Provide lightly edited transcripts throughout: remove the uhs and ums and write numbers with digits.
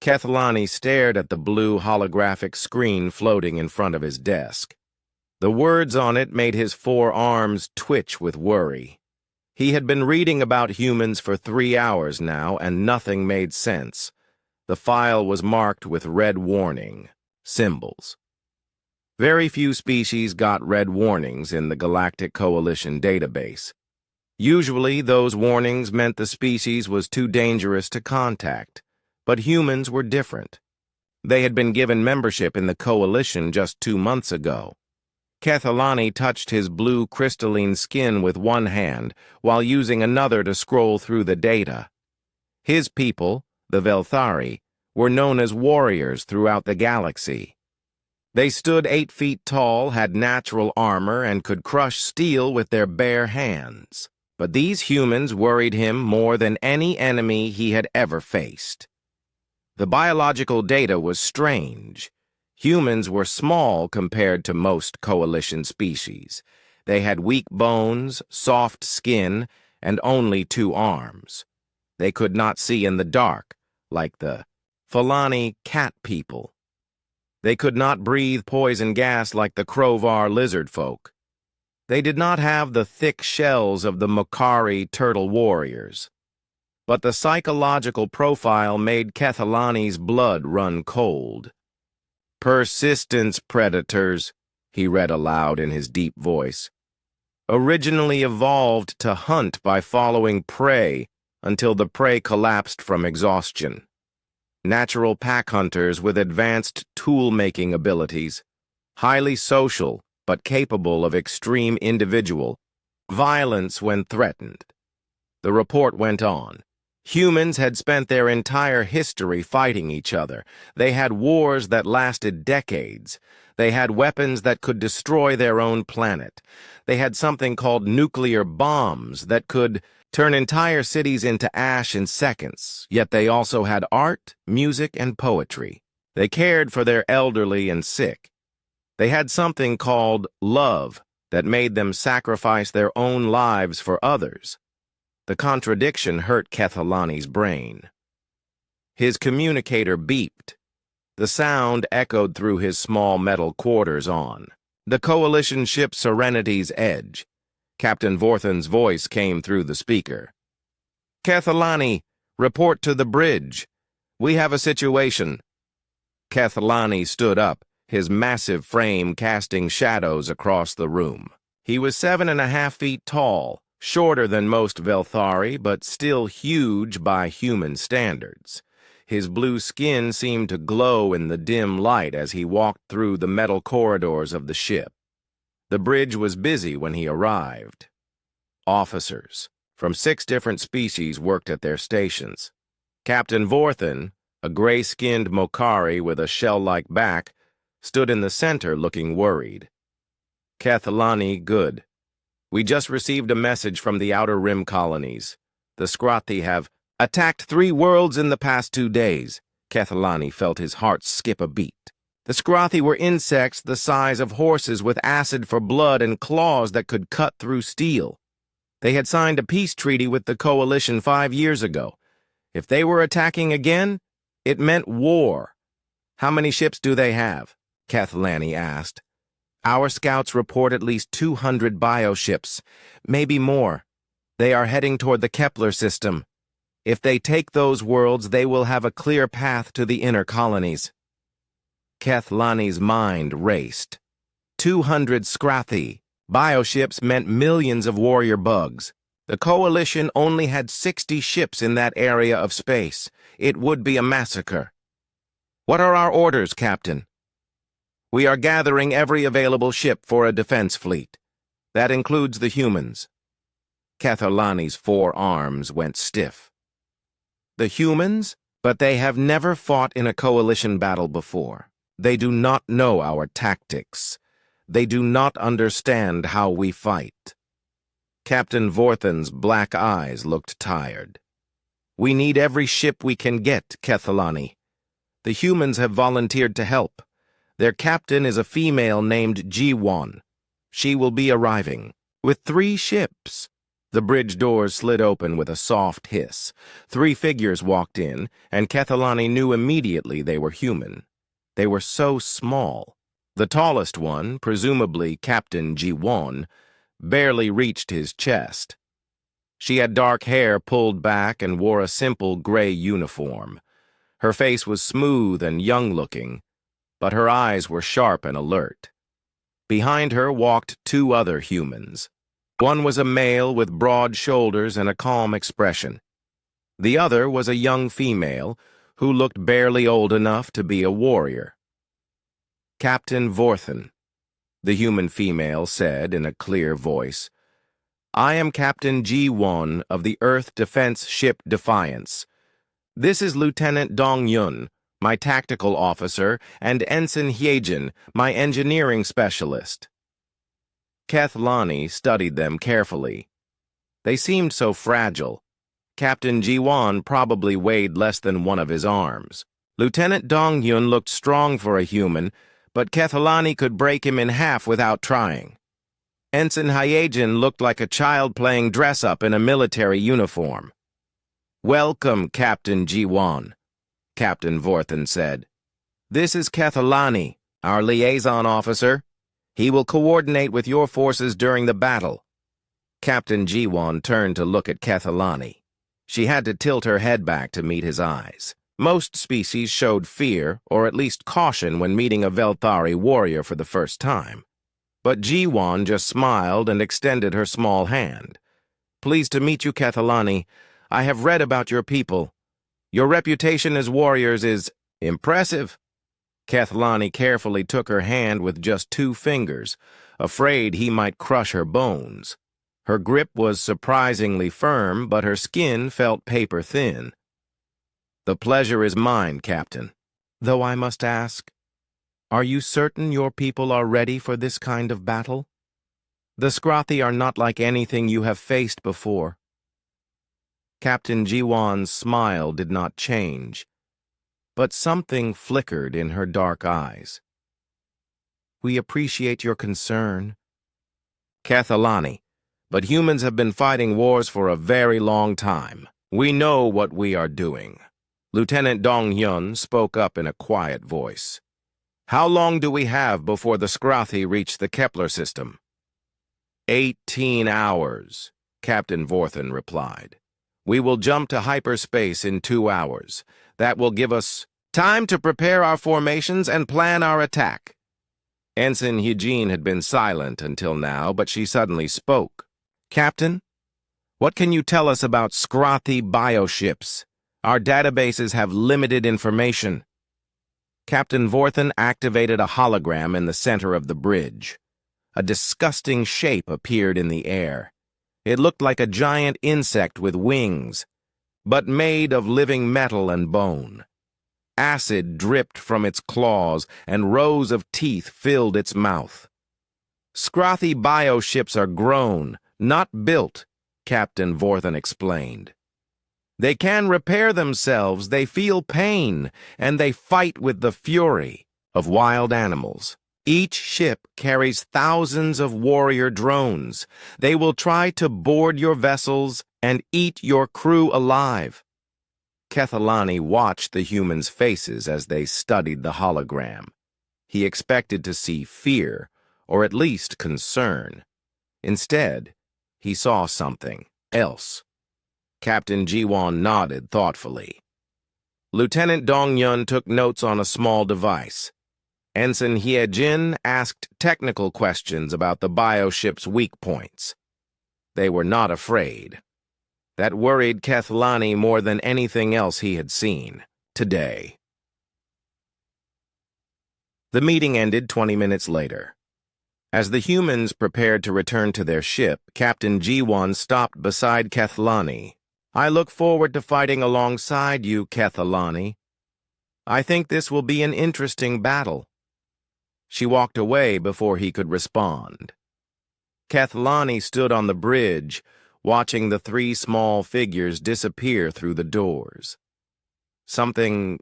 Kethlani stared at the blue holographic screen floating in front of his desk. The words on it made his forearms twitch with worry. He had been reading about humans for 3 hours now, and nothing made sense. The file was marked with red warning symbols. Very few species got red warnings in the Galactic Coalition database. Usually, those warnings meant the species was too dangerous to contact, but humans were different. They had been given membership in the Coalition just 2 months ago. Kethlani touched his blue crystalline skin with one hand while using another to scroll through the data. His people, the Velthari, were known as warriors throughout the galaxy. They stood 8 feet tall, had natural armor, and could crush steel with their bare hands. But these humans worried him more than any enemy he had ever faced. The biological data was strange. Humans were small compared to most Coalition species. They had weak bones, soft skin, and only 2 arms. They could not see in the dark, like the Fulani cat people. They could not breathe poison gas like the Crovar lizard folk. They did not have the thick shells of the Mokari turtle warriors. But the psychological profile made Kethlani's blood run cold. "Persistence predators," he read aloud in his deep voice. "Originally evolved to hunt by following prey until the prey collapsed from exhaustion. Natural pack hunters with advanced tool-making abilities. Highly social, but capable of extreme individual violence when threatened." The report went on. Humans had spent their entire history fighting each other. They had wars that lasted decades. They had weapons that could destroy their own planet. They had something called nuclear bombs that could turn entire cities into ash in seconds, yet they also had art, music, and poetry. They cared for their elderly and sick. They had something called love that made them sacrifice their own lives for others. The contradiction hurt Kethlani's brain. His communicator beeped. The sound echoed through his small metal quarters on the Coalition ship Serenity's edge. Captain Vorthan's voice came through the speaker. "Kethlani, report to the bridge. We have a situation." Kethlani stood up, his massive frame casting shadows across the room. He was 7.5 feet tall, shorter than most Velthari, but still huge by human standards. His blue skin seemed to glow in the dim light as he walked through the metal corridors of the ship. The bridge was busy when he arrived. Officers from 6 different species worked at their stations. Captain Vorthan, a gray-skinned Mokari with a shell-like back, stood in the center looking worried. "Kethlani, good. We just received a message from the Outer Rim colonies. The Scrothi have attacked 3 worlds in the past 2 days. Kethlani felt his heart skip a beat. The Scrothi were insects the size of horses with acid for blood and claws that could cut through steel. They had signed a peace treaty with the Coalition 5 years ago. If they were attacking again, it meant war. "How many ships do they have?" Kethlani asked. "Our scouts report at least 200 bioships, maybe more. They are heading toward the Kepler system. If they take those worlds, they will have a clear path to the inner colonies." Kethlani's mind raced. 200 Scrothi. Bioships meant millions of warrior bugs. The Coalition only had 60 ships in that area of space. It would be a massacre. "What are our orders, Captain?" "We are gathering every available ship for a defense fleet. That includes the humans." Kethlani's forearms went stiff. "The humans? But they have never fought in a Coalition battle before. They do not know our tactics. They do not understand how we fight." Captain Vorthan's black eyes looked tired. "We need every ship we can get, Kethlani. The humans have volunteered to help. Their captain is a female named Jiwon. She will be arriving with 3 ships. The bridge doors slid open with a soft hiss. 3 figures walked in, and Kethalani knew immediately they were human. They were so small. The tallest one, presumably Captain Ji-won, barely reached his chest. She had dark hair pulled back and wore a simple gray uniform. Her face was smooth and young-looking, but her eyes were sharp and alert. Behind her walked 2 other humans. One was a male with broad shoulders and a calm expression. The other was a young female who looked barely old enough to be a warrior. "Captain Vorthen," the human female said in a clear voice. "I am Captain Ji-won of the Earth Defense Ship Defiance. This is Lieutenant Dong-yun, my tactical officer, and Ensign Hyejin, my engineering specialist." Kethalani studied them carefully. They seemed so fragile. Captain Ji-won probably weighed less than one of his arms. Lieutenant Dong-yun looked strong for a human, but Kethalani could break him in half without trying. Ensign Hyejin looked like a child playing dress-up in a military uniform. "Welcome, Captain Ji-won," Captain Vorthen said. "This is Kethalani, our liaison officer. He will coordinate with your forces during the battle." Captain Ji-won turned to look at Kethalani. She had to tilt her head back to meet his eyes. Most species showed fear, or at least caution, when meeting a Velthari warrior for the first time. But Ji-won just smiled and extended her small hand. "Pleased to meet you, Kethalani. I have read about your people. Your reputation as warriors is impressive." Kethalani carefully took her hand with just 2 fingers, afraid he might crush her bones. Her grip was surprisingly firm, but her skin felt paper-thin. "The pleasure is mine, Captain. Though I must ask, are you certain your people are ready for this kind of battle? The Scrothi are not like anything you have faced before." Captain Ji-won's smile did not change, but something flickered in her dark eyes. "We appreciate your concern, Kethalani, but humans have been fighting wars for a very long time. We know what we are doing." Lieutenant Dong-hyun spoke up in a quiet voice. "How long do we have before the Scrothi reach the Kepler system?" 18 hours, Captain Vorthen replied. "We will jump to hyperspace in 2 hours. That will give us time to prepare our formations and plan our attack." Ensign Hyejin had been silent until now, but she suddenly spoke. "Captain, what can you tell us about Scrothi bioships? Our databases have limited information." Captain Vorthen activated a hologram in the center of the bridge. A disgusting shape appeared in the air. It looked like a giant insect with wings, but made of living metal and bone. Acid dripped from its claws, and rows of teeth filled its mouth. "Scrothi bioships are grown, not built," Captain Vorthen explained. "They can repair themselves, they feel pain, and they fight with the fury of wild animals. Each ship carries thousands of warrior drones. They will try to board your vessels and eat your crew alive." Kethalani watched the humans' faces as they studied the hologram. He expected to see fear, or at least concern. Instead, he saw something else. Captain Ji-won nodded thoughtfully. Lieutenant Dong-yun took notes on a small device. Ensign Hyejin asked technical questions about the bioship's weak points. They were not afraid. That worried Kethalani more than anything else he had seen today. The meeting ended 20 minutes later. As the humans prepared to return to their ship, Captain Ji-won stopped beside Kethalani. "I look forward to fighting alongside you, Kethalani. I think this will be an interesting battle." She walked away before he could respond. Kethalani stood on the bridge, watching the 3 small figures disappear through the doors. Something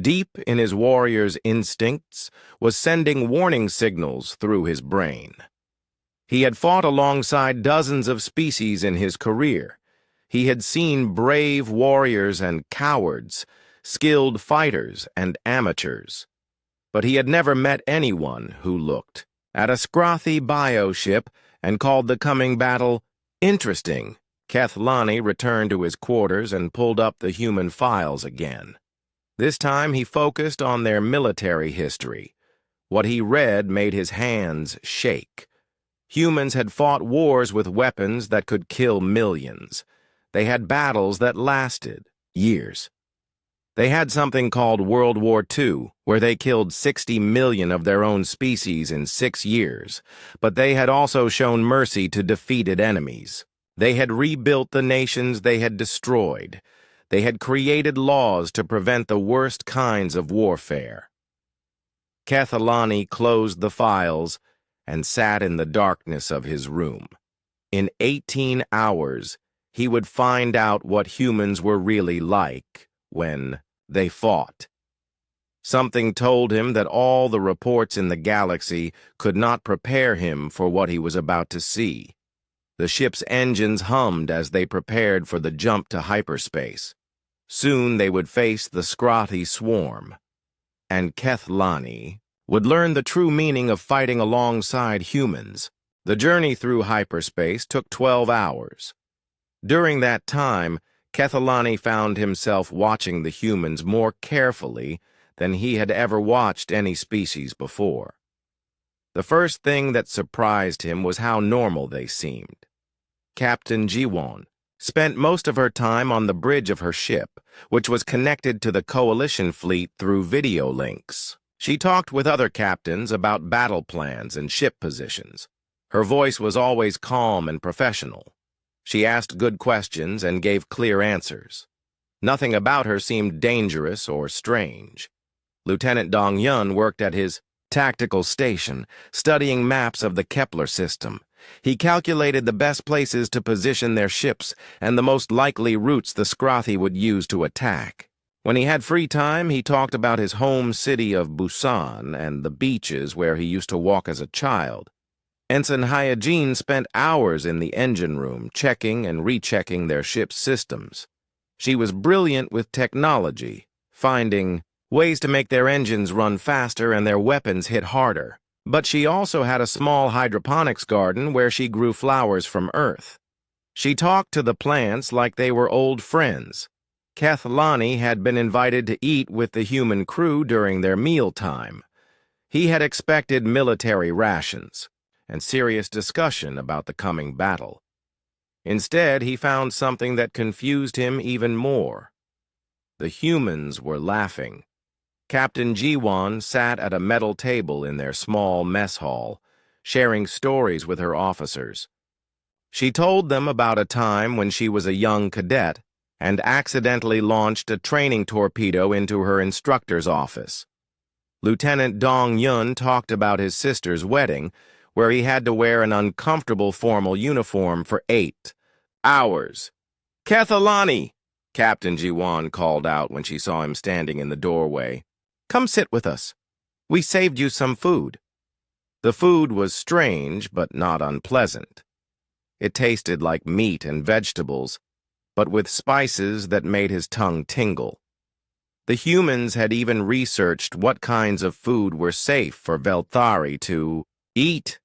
deep in his warrior's instincts was sending warning signals through his brain. He had fought alongside dozens of species in his career. He had seen brave warriors and cowards, skilled fighters and amateurs. But he had never met anyone who looked at a scrothy bioship and called the coming battle interesting. Kethlani returned to his quarters and pulled up the human files again. This time he focused on their military history. What he read made his hands shake. Humans had fought wars with weapons that could kill millions. They had battles that lasted years. They had something called World War II, where they killed 60 million of their own species in 6 years, but they had also shown mercy to defeated enemies. They had rebuilt the nations they had destroyed. They had created laws to prevent the worst kinds of warfare. Kethlani closed the files and sat in the darkness of his room. In 18 hours, he would find out what humans were really like when they fought. Something told him that all the reports in the galaxy could not prepare him for what he was about to see. The ship's engines hummed as they prepared for the jump to hyperspace. Soon they would face the scrotty swarm, and Kethlani would learn the true meaning of fighting alongside humans. The journey through hyperspace took 12 hours. During that time, Kethlani found himself watching the humans more carefully than he had ever watched any species before. The first thing that surprised him was how normal they seemed. Captain Jiwon spent most of her time on the bridge of her ship, which was connected to the Coalition fleet through video links. She talked with other captains about battle plans and ship positions. Her voice was always calm and professional. She asked good questions and gave clear answers. Nothing about her seemed dangerous or strange. Lieutenant Dong Yun worked at his tactical station, studying maps of the Kepler system. He calculated the best places to position their ships and the most likely routes the Scrothy would use to attack. When he had free time, he talked about his home city of Busan and the beaches where he used to walk as a child. Ensign Hyojin spent hours in the engine room checking and rechecking their ship's systems. She was brilliant with technology, finding ways to make their engines run faster and their weapons hit harder. But she also had a small hydroponics garden where she grew flowers from Earth. She talked to the plants like they were old friends. Kethlani had been invited to eat with the human crew during their mealtime. He had expected military rations and serious discussion about the coming battle. Instead, he found something that confused him even more. The humans were laughing. Captain Jiwon sat at a metal table in their small mess hall, sharing stories with her officers. She told them about a time when she was a young cadet and accidentally launched a training torpedo into her instructor's office. Lieutenant Dong Yun talked about his sister's wedding, where he had to wear an uncomfortable formal uniform for 8 hours. "Kethlani!" Captain Jiwon called out when she saw him standing in the doorway. "Come sit with us. We saved you some food." The food was strange, but not unpleasant. It tasted like meat and vegetables, but with spices that made his tongue tingle. The humans had even researched what kinds of food were safe for Velthari to eat.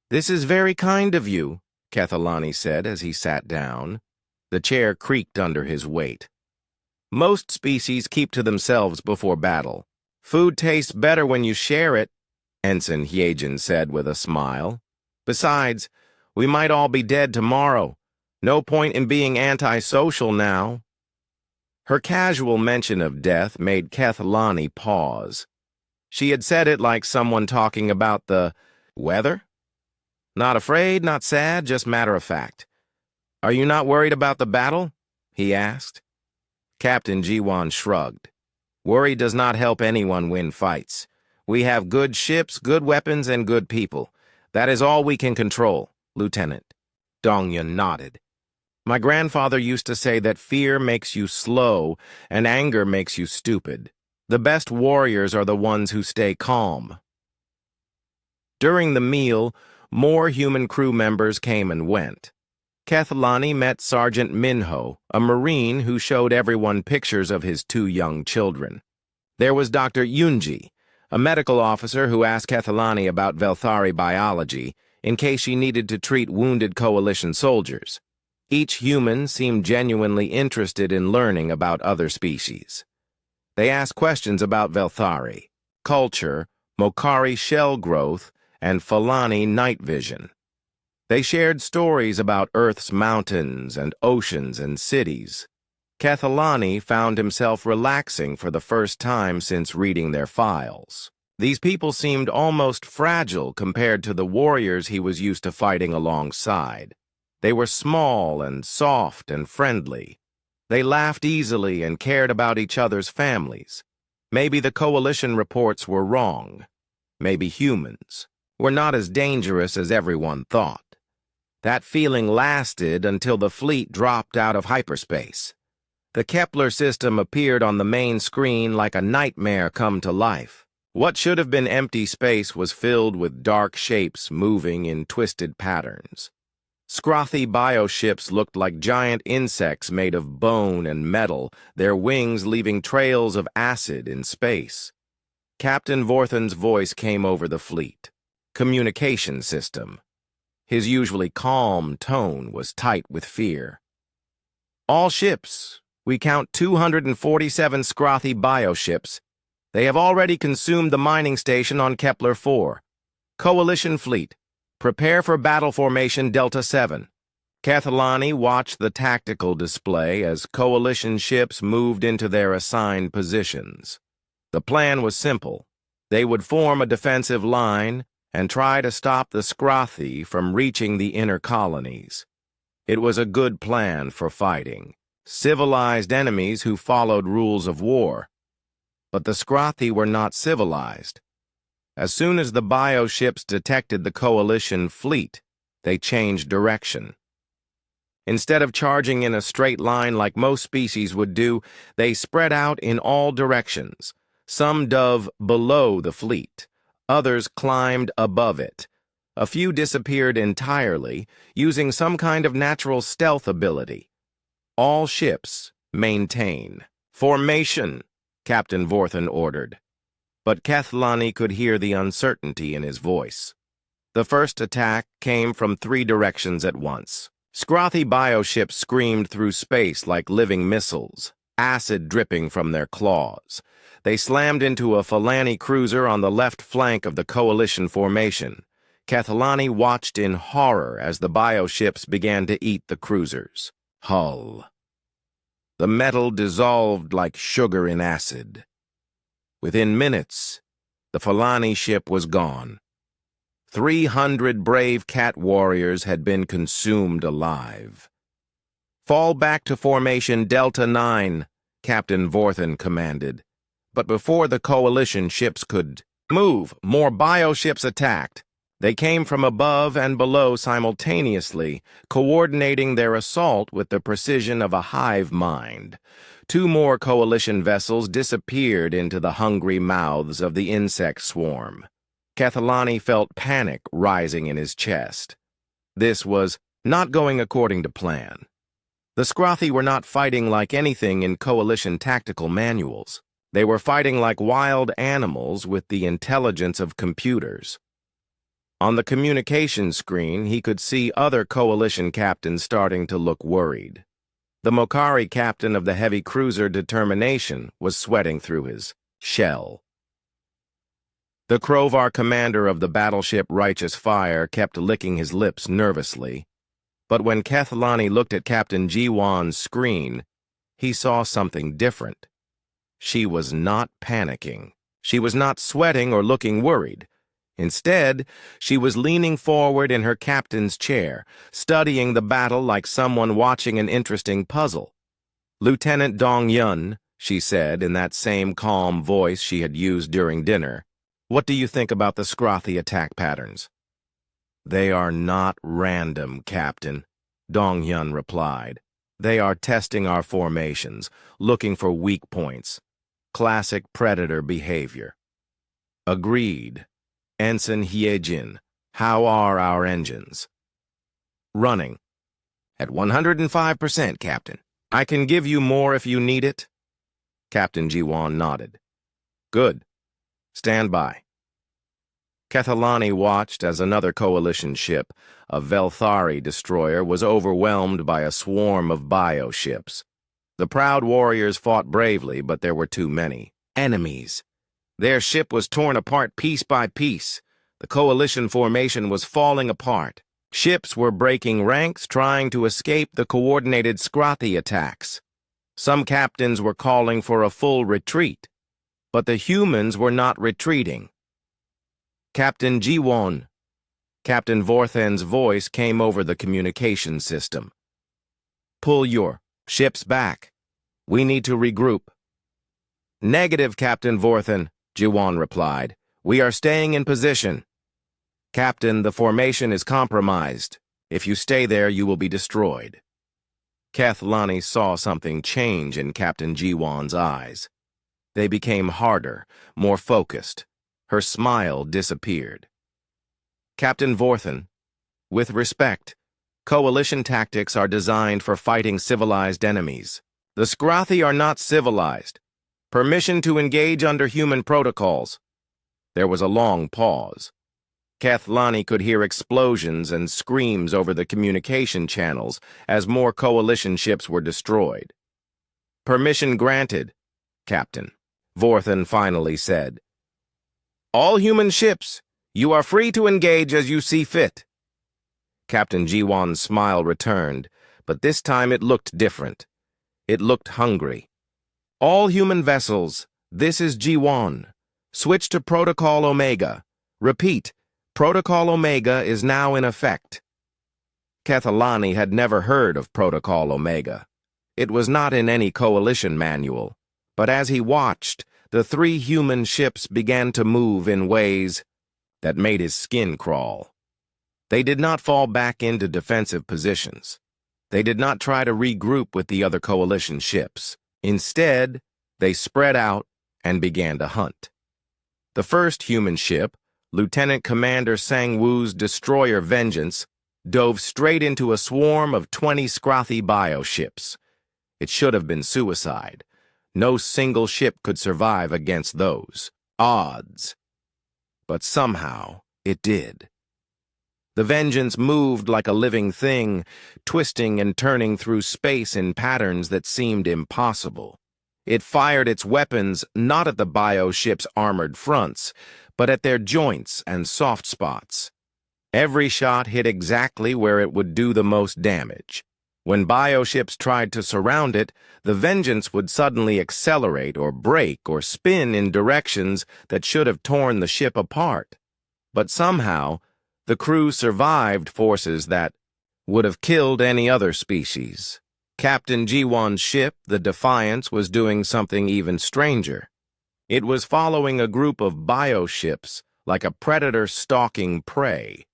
"This is very kind of you," Kethlani said as he sat down. The chair creaked under his weight. "Most species keep to themselves before battle. Food tastes better when you share it," Ensign Hyejin said with a smile. "Besides, we might all be dead tomorrow. No point in being antisocial now." Her casual mention of death made Kethlani pause. She had said it like someone talking about the weather. "Not afraid, not sad, just matter of fact." "Are you not worried about the battle?" he asked. Captain Jiwon shrugged. "Worry does not help anyone win fights. We have good ships, good weapons, and good people. That is all we can control, Lieutenant." Dongyun nodded. "My grandfather used to say that fear makes you slow and anger makes you stupid. The best warriors are the ones who stay calm." During the meal, More human crew members came and went. Kethlani met Sergeant Minho, a Marine who showed everyone pictures of his two young children. There was Dr. Yunji, a medical officer who asked Kethlani about Velthari biology in case she needed to treat wounded Coalition soldiers. Each human seemed genuinely interested in learning about other species. They asked questions about Velthari, culture, Mokari shell growth, and Falani night vision. They shared stories about Earth's mountains and oceans and cities. Kethlani found himself relaxing for the first time since reading their files. These people seemed almost fragile compared to the warriors he was used to fighting alongside. They were small and soft and friendly. They laughed easily and cared about each other's families. Maybe the Coalition reports were wrong. Maybe humans were not as dangerous as everyone thought. That feeling lasted until the fleet dropped out of hyperspace. The Kepler system appeared on the main screen like a nightmare come to life. What should have been empty space was filled with dark shapes moving in twisted patterns. Scrothy bioships looked like giant insects made of bone and metal, their wings leaving trails of acid in space. Captain Vorthen's voice came over the fleet. Communication system. His usually calm tone was tight with fear. All ships. We count 247 Scrothy bioships. They have already consumed the mining station on Kepler 4. Coalition fleet. Prepare for battle formation Delta 7. Kethlani watched the tactical display as Coalition ships moved into their assigned positions. The plan was simple. They would form a defensive line and try to stop the Scrothy from reaching the inner colonies. It was a good plan for fighting. Civilized enemies who followed rules of war. But the Scrothy were not civilized. As soon as the bioships detected the Coalition fleet, they changed direction. Instead of charging in a straight line like most species would do, they spread out in all directions. Some dove below the fleet. Others climbed above it. A few disappeared entirely, using some kind of natural stealth ability. All ships maintain. Formation, Captain Vorthen ordered. But Kethlani could hear the uncertainty in his voice. The first attack came from 3 directions at once. Scrothy bioships screamed through space like living missiles, acid dripping from their claws. They slammed into a Falani cruiser on the left flank of the Coalition formation. Kethlani watched in horror as the bioships began to eat the cruiser's hull. The metal dissolved like sugar in acid. Within minutes, the Falani ship was gone. 300 brave cat warriors had been consumed alive. Fall back to formation Delta 9, Captain Vorthen commanded. But before the Coalition ships could move, more bioships attacked. They came from above and below simultaneously, coordinating their assault with the precision of a hive mind. 2 more Coalition vessels disappeared into the hungry mouths of the insect swarm. Kethlani felt panic rising in his chest. This was not going according to plan. The Scrothy were not fighting like anything in Coalition tactical manuals. They were fighting like wild animals with the intelligence of computers. On the communication screen, he could see other Coalition captains starting to look worried. The Mokari captain of the heavy cruiser Determination was sweating through his shell. The Krovar commander of the battleship Righteous Fire kept licking his lips nervously. But when Kethlani looked at Captain Jiwan's screen, he saw something different. She was not panicking. She was not sweating or looking worried. Instead, she was leaning forward in her captain's chair, studying the battle like someone watching an interesting puzzle. "Lieutenant Dong Yun," she said in that same calm voice she had used during dinner, "what do you think about the Scrothy attack patterns?" "They are not random, Captain," Dong Yun replied. "They are testing our formations, looking for weak points. Classic predator behavior." "Agreed," Ensign Hyejin, How are our engines? Running. At 105%, Captain. I can give you more if you need it. Captain Jiwan nodded. Good. Stand by. Kethalani watched as another coalition ship, a Velthari destroyer, was overwhelmed by a swarm of bioships. The proud warriors fought bravely, but there were too many. Enemies. Their ship was torn apart piece by piece. The coalition formation was falling apart. Ships were breaking ranks, trying to escape the coordinated Scrathi attacks. Some captains were calling for a full retreat, but the humans were not retreating. Captain Jiwon. Captain Vorthen's voice came over the communication system. Pull your ships back. We need to regroup. Negative, Captain Vorthen, Jiwon replied. We are staying in position. Captain, the formation is compromised. If you stay there, you will be destroyed. Kethalani saw something change in Captain Jiwon's eyes. They became harder, more focused. Her smile disappeared. Captain Vorthen, with respect, coalition tactics are designed for fighting civilized enemies. The Scrathi are not civilized. Permission to engage under human protocols. There was a long pause. Kethalani could hear explosions and screams over the communication channels as more coalition ships were destroyed. Permission granted, Captain, Vorthen finally said. All human ships, you are free to engage as you see fit. Captain Jiwon's smile returned, but this time it looked different. It looked hungry. All human vessels, this is Jiwon. Switch to Protocol Omega. Repeat, Protocol Omega is now in effect. Kethalani had never heard of Protocol Omega. It was not in any coalition manual, but as he watched, the three human ships began to move in ways that made his skin crawl. They did not fall back into defensive positions. They did not try to regroup with the other coalition ships. Instead, they spread out and began to hunt. The first human ship, Lieutenant Commander Sang-woo's destroyer Vengeance, dove straight into a swarm of 20 Scrathi bioships. It should have been suicide. No single ship could survive against those odds. But somehow, it did. The Vengeance moved like a living thing, twisting and turning through space in patterns that seemed impossible. It fired its weapons not at the bioship's armored fronts, but at their joints and soft spots. Every shot hit exactly where it would do the most damage. When bioships tried to surround it, the Vengeance would suddenly accelerate or brake or spin in directions that should have torn the ship apart. But somehow, the crew survived forces that would have killed any other species. Captain Jiwon's ship, the Defiance, was doing something even stranger. It was following a group of bioships like a predator stalking prey.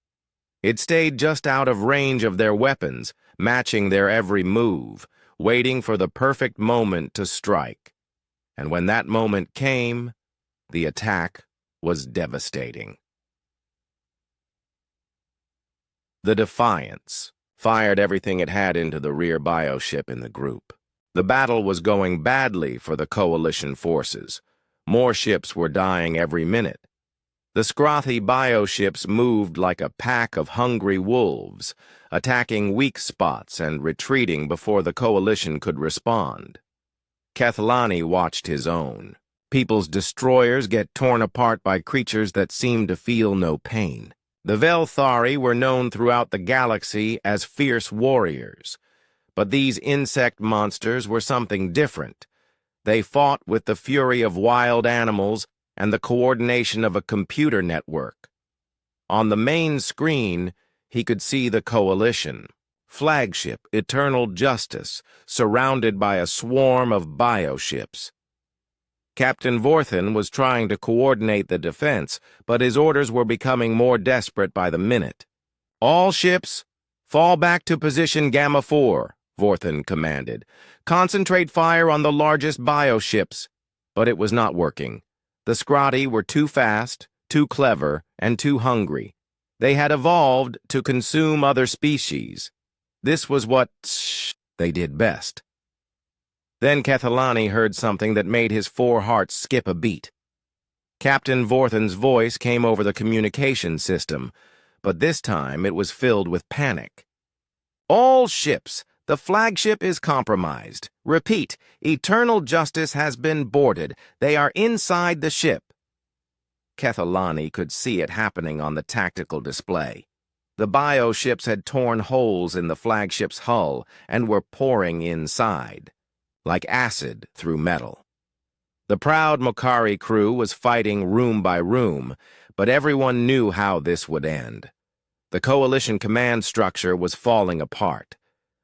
It stayed just out of range of their weapons, matching their every move, waiting for the perfect moment to strike. And when that moment came, the attack was devastating. The Defiance fired everything it had into the rear bioship in the group. The battle was going badly for the coalition forces. More ships were dying every minute. The Scrathi bioships moved like a pack of hungry wolves, attacking weak spots and retreating before the coalition could respond. Kethalani watched his own. People's destroyers get torn apart by creatures that seem to feel no pain. The Velthari were known throughout the galaxy as fierce warriors, but these insect monsters were something different. They fought with the fury of wild animals and the coordination of a computer network. On the main screen, he could see the coalition, flagship Eternal Justice, surrounded by a swarm of bioships. Captain Vorthen was trying to coordinate the defense, but his orders were becoming more desperate by the minute. All ships, fall back to position Gamma 4, Vorthen commanded. Concentrate fire on the largest bioships. But it was not working. The Scrathi were too fast, too clever, and too hungry. They had evolved to consume other species. This was what they did best. Then Kethalani heard something that made his four hearts skip a beat. Captain Vorthen's voice came over the communication system, but this time it was filled with panic. All ships, the flagship is compromised. Repeat, Eternal Justice has been boarded. They are inside the ship. Kethalani could see it happening on the tactical display. The bioships had torn holes in the flagship's hull and were pouring inside, like acid through metal. The proud Mokari crew was fighting room by room, but everyone knew how this would end. The Coalition command structure was falling apart.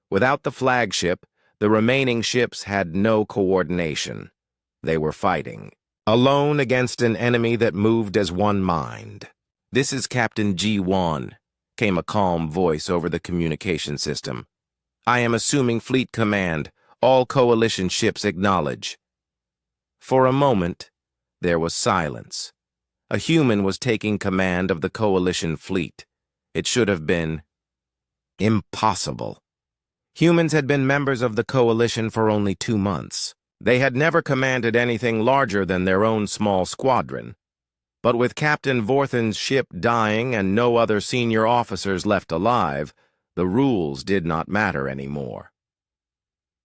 Without the flagship, the remaining ships had no coordination. They were fighting, alone against an enemy that moved as one mind. "This is Captain G1, came a calm voice over the communication system. "I am assuming fleet command. All Coalition ships acknowledge." For a moment, there was silence. A human was taking command of the Coalition fleet. It should have been impossible. Humans had been members of the Coalition for only 2 months. They had never commanded anything larger than their own small squadron. But with Captain Vorthen's ship dying and no other senior officers left alive, the rules did not matter anymore.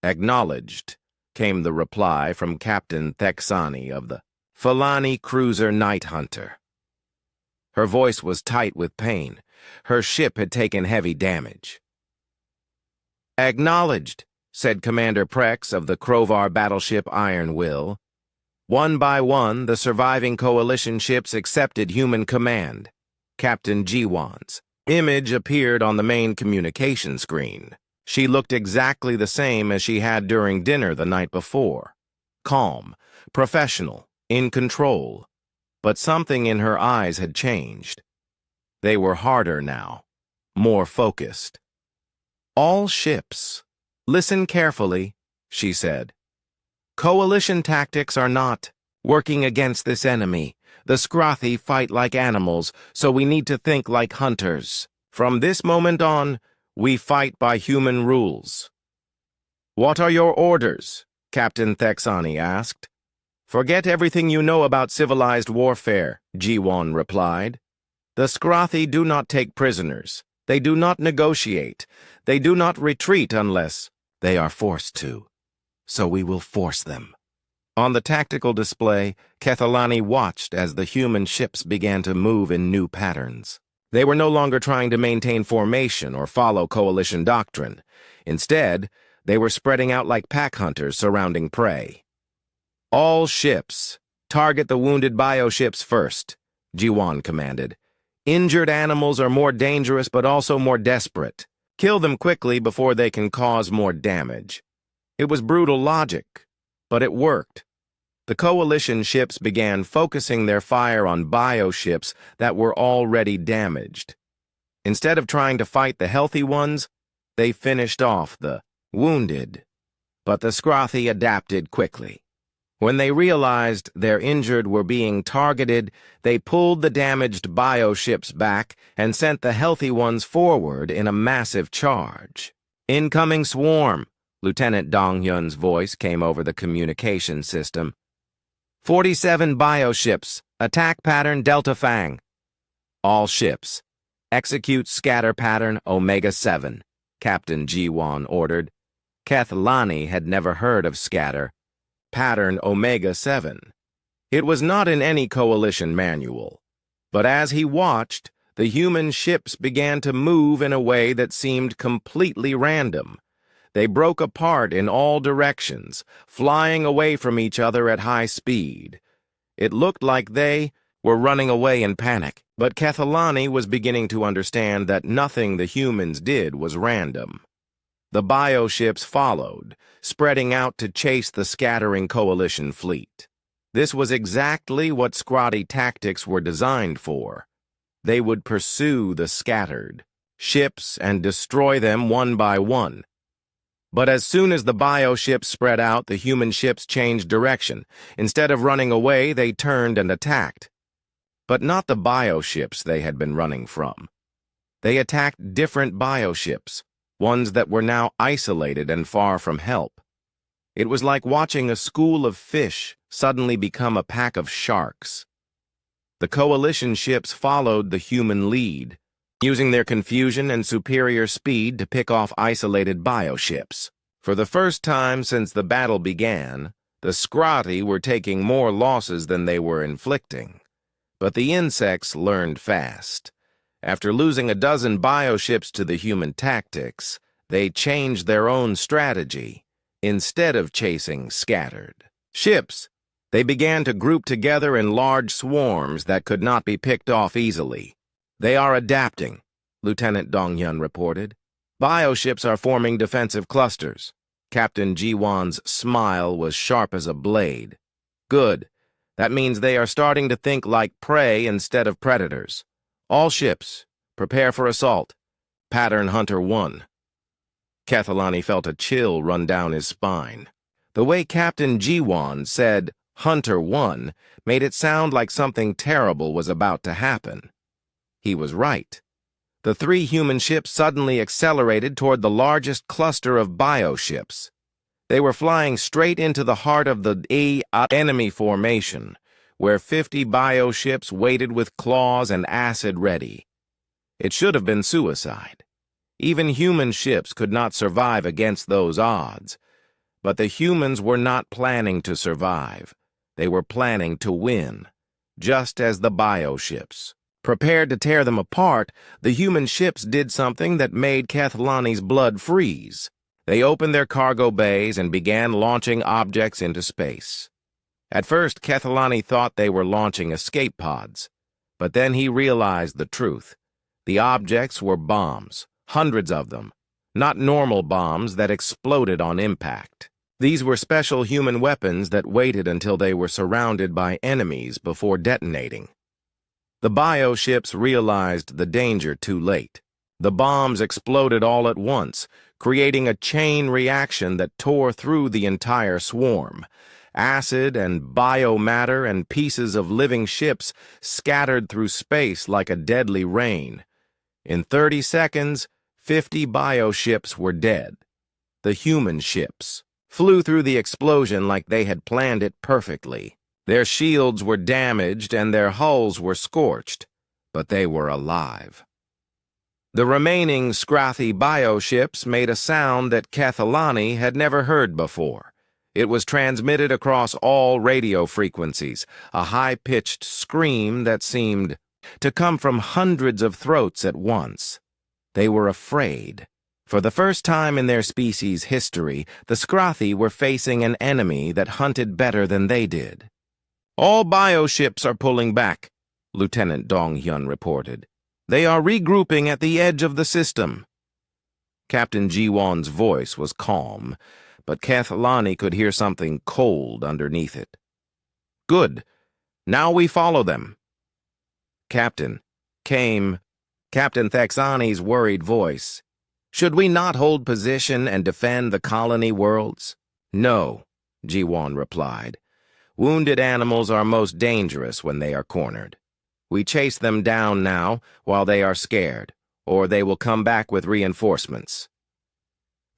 "Acknowledged," came the reply from Captain Thexani of the Falani cruiser Night Hunter. Her voice was tight with pain. Her ship had taken heavy damage. "Acknowledged," said Commander Prex of the Krovar battleship Iron Will. One by one, the surviving Coalition ships accepted human command. Captain Jiwan's image appeared on the main communication screen. She looked exactly the same as she had during dinner the night before. Calm, professional, in control. But something in her eyes had changed. They were harder now, more focused. "All ships, listen carefully," she said. "Coalition tactics are not working against this enemy. The Scrothi fight like animals, so we need to think like hunters. From this moment on, we fight by human rules." "What are your orders?" Captain Thexani asked. "Forget everything you know about civilized warfare," Jiwon replied. "The Scrothi do not take prisoners. They do not negotiate. They do not retreat unless they are forced to. So we will force them." On the tactical display, Kethalani watched as the human ships began to move in new patterns. They were no longer trying to maintain formation or follow Coalition doctrine. Instead, they were spreading out like pack hunters surrounding prey. "All ships, target the wounded bioships first," Jiwan commanded. "Injured animals are more dangerous but also more desperate. Kill them quickly before they can cause more damage." It was brutal logic, but it worked. The Coalition ships began focusing their fire on bioships that were already damaged. Instead of trying to fight the healthy ones, they finished off the wounded. But the Scrothi adapted quickly. When they realized their injured were being targeted, they pulled the damaged bioships back and sent the healthy ones forward in a massive charge. "Incoming swarm," Lieutenant Donghyun's voice came over the communication system. 47 bioships, attack pattern Delta Fang. "All ships, execute scatter pattern Omega-7, Captain Jiwan ordered. Kethalani had never heard of scatter. Pattern Omega-7. It was not in any Coalition manual. But as he watched, the human ships began to move in a way that seemed completely random. They broke apart in all directions, flying away from each other at high speed. It looked like they were running away in panic, but Kethalani was beginning to understand that nothing the humans did was random. The bioships followed, spreading out to chase the scattering Coalition fleet. This was exactly what Scrothi tactics were designed for. They would pursue the scattered ships and destroy them one by one. But as soon as the bioships spread out, the human ships changed direction. Instead of running away, they turned and attacked. But not the bioships they had been running from. They attacked different bioships, ones that were now isolated and far from help. It was like watching a school of fish suddenly become a pack of sharks. The coalition ships followed the human lead, using their confusion and superior speed to pick off isolated bioships. For the first time since the battle began, the Scrati were taking more losses than they were inflicting. But the insects learned fast. After losing a dozen bioships to the human tactics, they changed their own strategy. Instead of chasing scattered ships, they began to group together in large swarms that could not be picked off easily. They are adapting, Lieutenant Dong-hyun reported. Bioships are forming defensive clusters. Captain Ji-won's smile was sharp as a blade. Good. That means they are starting to think like prey instead of predators. All ships, prepare for assault. Pattern Hunter 1. Kethalani felt a chill run down his spine. The way Captain Ji-won said Hunter 1 made it sound like something terrible was about to happen. He was right. The three human ships suddenly accelerated toward the largest cluster of bioships. They were flying straight into the heart of the enemy formation, where 50 bioships waited with claws and acid ready. It should have been suicide. Even human ships could not survive against those odds. But the humans were not planning to survive. They were planning to win, just as the bioships. Prepared to tear them apart, the human ships did something that made Kethalani's blood freeze. They opened their cargo bays and began launching objects into space. At first, Kethalani thought they were launching escape pods, but then he realized the truth. The objects were bombs, hundreds of them, not normal bombs that exploded on impact. These were special human weapons that waited until they were surrounded by enemies before detonating. The bioships realized the danger too late. The bombs exploded all at once, creating a chain reaction that tore through the entire swarm. Acid and biomatter and pieces of living ships scattered through space like a deadly rain. In 30 seconds, 50 bioships were dead. The human ships flew through the explosion like they had planned it perfectly. Their shields were damaged and their hulls were scorched, but they were alive. The remaining Scrathi bioships made a sound that Kethalani had never heard before. It was transmitted across all radio frequencies, a high-pitched scream that seemed to come from hundreds of throats at once. They were afraid. For the first time in their species' history, the Scrathi were facing an enemy that hunted better than they did. All bioships are pulling back, Lieutenant Dong-hyun reported. They are regrouping at the edge of the system. Captain Ji-won's voice was calm, but Kethalani could hear something cold underneath it. Good. Now we follow them. Captain Thexani's worried voice. Should we not hold position and defend the colony worlds? No, Ji-won replied. Wounded animals are most dangerous when they are cornered. We chase them down now while they are scared, or they will come back with reinforcements.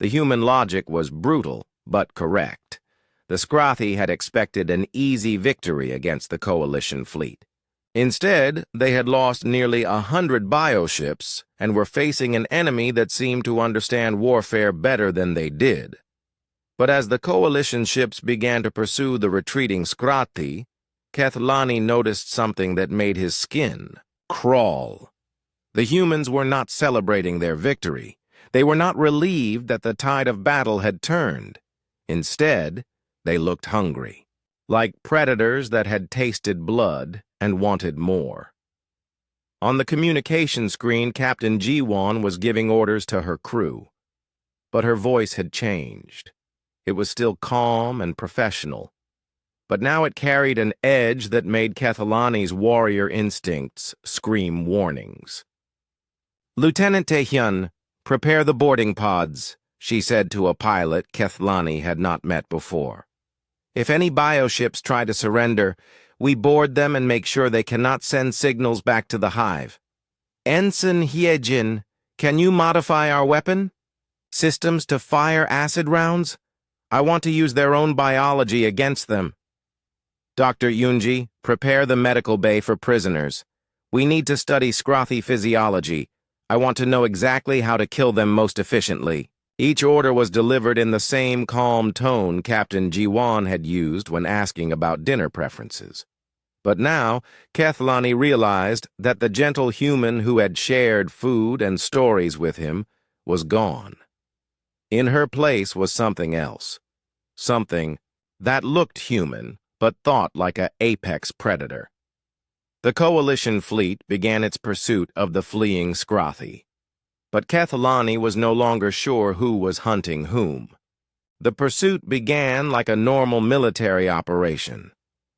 The human logic was brutal, but correct. The Scrathi had expected an easy victory against the coalition fleet. Instead, they had lost nearly 100 bioships and were facing an enemy that seemed to understand warfare better than they did. But as the coalition ships began to pursue the retreating Scrathi, Kethalani noticed something that made his skin crawl. The humans were not celebrating their victory. They were not relieved that the tide of battle had turned. Instead, they looked hungry, like predators that had tasted blood and wanted more. On the communication screen, Captain Ji-won was giving orders to her crew. But her voice had changed. It was still calm and professional, but now it carried an edge that made Kethalani's warrior instincts scream warnings. Lieutenant Tae-hyun, prepare the boarding pods, she said to a pilot Kethalani had not met before. If any bioships try to surrender, we board them and make sure they cannot send signals back to the hive. Ensign Hyejin, can you modify our weapon? Systems to fire acid rounds? I want to use their own biology against them. Dr. Yunji, prepare the medical bay for prisoners. We need to study Scrothy physiology. I want to know exactly how to kill them most efficiently. Each order was delivered in the same calm tone Captain Jiwan had used when asking about dinner preferences. But now, Kethlani realized that the gentle human who had shared food and stories with him was gone. In her place was something else. Something that looked human, but thought like an apex predator. The Coalition fleet began its pursuit of the fleeing Scrothy. But Kethlani was no longer sure who was hunting whom. The pursuit began like a normal military operation.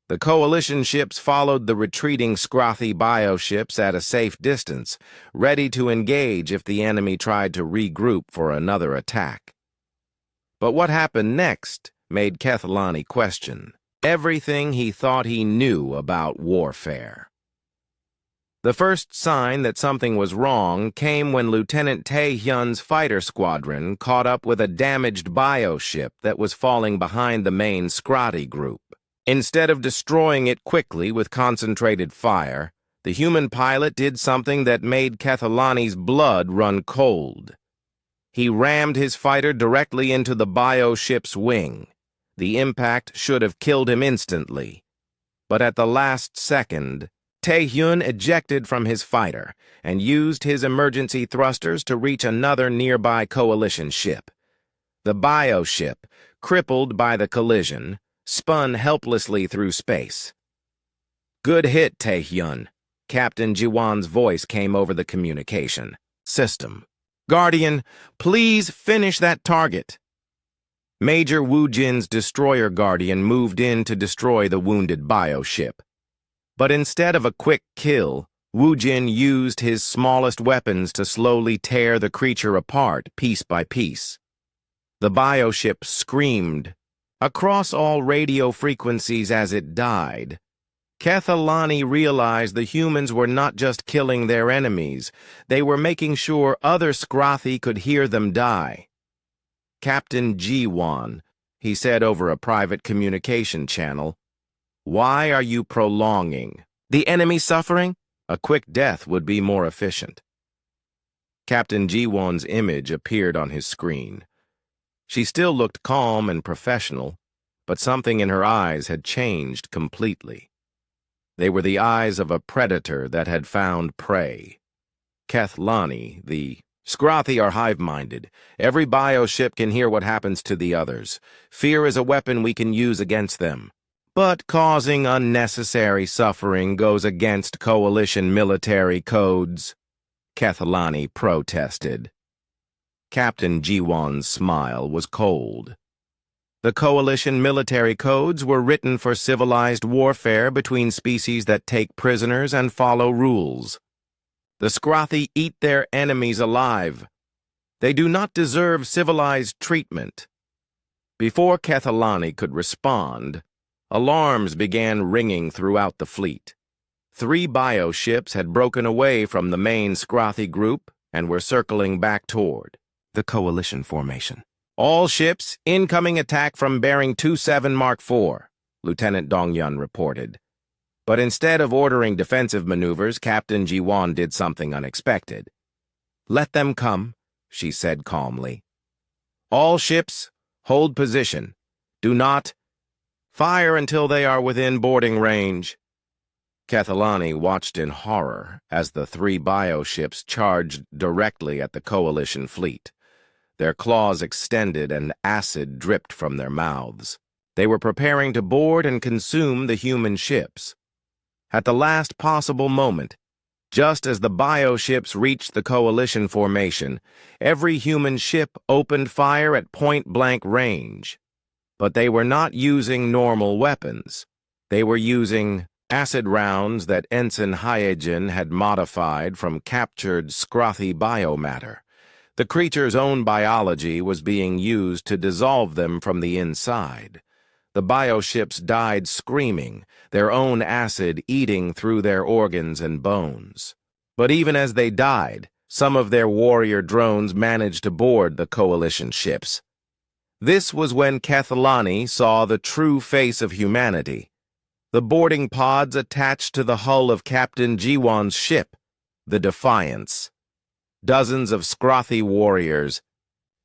The Coalition ships followed the retreating Scrothy bioships at a safe distance, ready to engage if the enemy tried to regroup for another attack. But what happened next made Kethlani question everything he thought he knew about warfare. The first sign that something was wrong came when Lieutenant Tae-hyun's fighter squadron caught up with a damaged bioship that was falling behind the main Scrotty group. Instead of destroying it quickly with concentrated fire, the human pilot did something that made Kethlani's blood run cold. He rammed his fighter directly into the bioship's wing. The impact should have killed him instantly. But at the last second, Tae-hyun ejected from his fighter and used his emergency thrusters to reach another nearby Coalition ship. The bioship, crippled by the collision, spun helplessly through space. "Good hit, Tae-hyun." Captain Jiwan's voice came over the communication system. "Guardian, please finish that target." Major Woo Jin's destroyer Guardian moved in to destroy the wounded bioship. But instead of a quick kill, Woo Jin used his smallest weapons to slowly tear the creature apart piece by piece. The bioship screamed across all radio frequencies as it died. Kethlani realized the humans were not just killing their enemies, they were making sure other Scrothy could hear them die. "Captain Jiwan," he said over a private communication channel, "why are you prolonging the enemy suffering? A quick death would be more efficient." Captain Jiwan's image appeared on his screen. She still looked calm and professional, but something in her eyes had changed completely. They were the eyes of a predator that had found prey. Kethlani, the Scrothy are hive-minded. Every bioship can hear what happens to the others. Fear is a weapon we can use against them. But causing unnecessary suffering goes against Coalition military codes, Kethlani protested. Captain Jiwan's smile was cold. The Coalition military codes were written for civilized warfare between species that take prisoners and follow rules. The Scrothy eat their enemies alive. They do not deserve civilized treatment. Before Kethlani could respond, alarms began ringing throughout the fleet. 3 bioships had broken away from the main Scrothy group and were circling back toward the Coalition formation. "All ships, incoming attack from bearing 27 Mark IV, Lieutenant Dong-yun reported. But instead of ordering defensive maneuvers, Captain Jiwan did something unexpected. "Let them come," she said calmly. "All ships, hold position. Do not fire until they are within boarding range." Kethlani watched in horror as the 3 bioships charged directly at the Coalition fleet. Their claws extended and acid dripped from their mouths. They were preparing to board and consume the human ships. At the last possible moment, just as the bioships reached the Coalition formation, every human ship opened fire at point-blank range. But they were not using normal weapons. They were using acid rounds that Ensign Hyejin had modified from captured Scrothy biomatter. The creature's own biology was being used to dissolve them from the inside. The bioships died screaming, their own acid eating through their organs and bones. But even as they died, some of their warrior drones managed to board the coalition ships. This was when Kethalani saw the true face of humanity. The boarding pods attached to the hull of Captain Jiwan's ship, the Defiance. Dozens of scrothy warriors,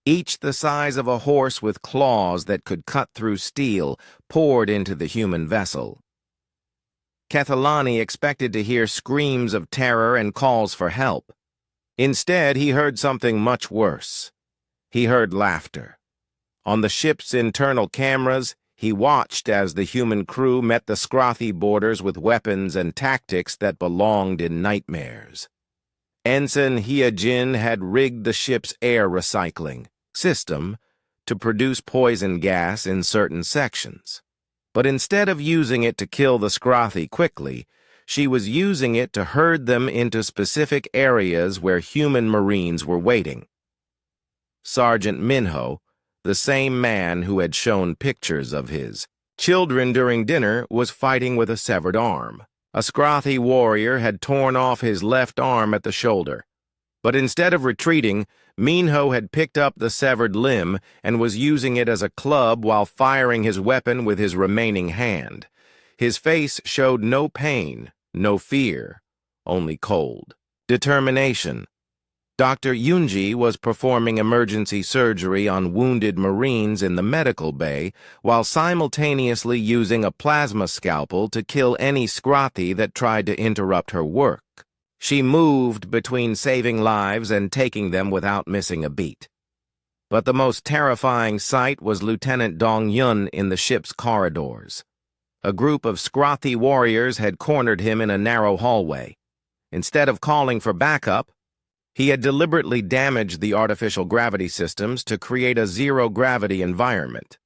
each the size of a horse with claws that could cut through steel, poured into the human vessel. Kethalani expected to hear screams of terror and calls for help. Instead, he heard something much worse. He heard laughter. On the ship's internal cameras, he watched as the human crew met the scrothy boarders with weapons and tactics that belonged in nightmares. Ensign Hyejin had rigged the ship's air recycling system to produce poison gas in certain sections. But instead of using it to kill the scrothy quickly, she was using it to herd them into specific areas where human Marines were waiting. Sergeant Minho, the same man who had shown pictures of his children during dinner, was fighting with a severed arm. A scrothy warrior had torn off his left arm at the shoulder. But instead of retreating, Minho had picked up the severed limb and was using it as a club while firing his weapon with his remaining hand. His face showed no pain, no fear, only cold determination. Dr. Yunji was performing emergency surgery on wounded Marines in the medical bay while simultaneously using a plasma scalpel to kill any scrothy that tried to interrupt her work. She moved between saving lives and taking them without missing a beat. But the most terrifying sight was Lieutenant Dong Yun in the ship's corridors. A group of scrothy warriors had cornered him in a narrow hallway. Instead of calling for backup, he had deliberately damaged the artificial gravity systems to create a zero-gravity environment.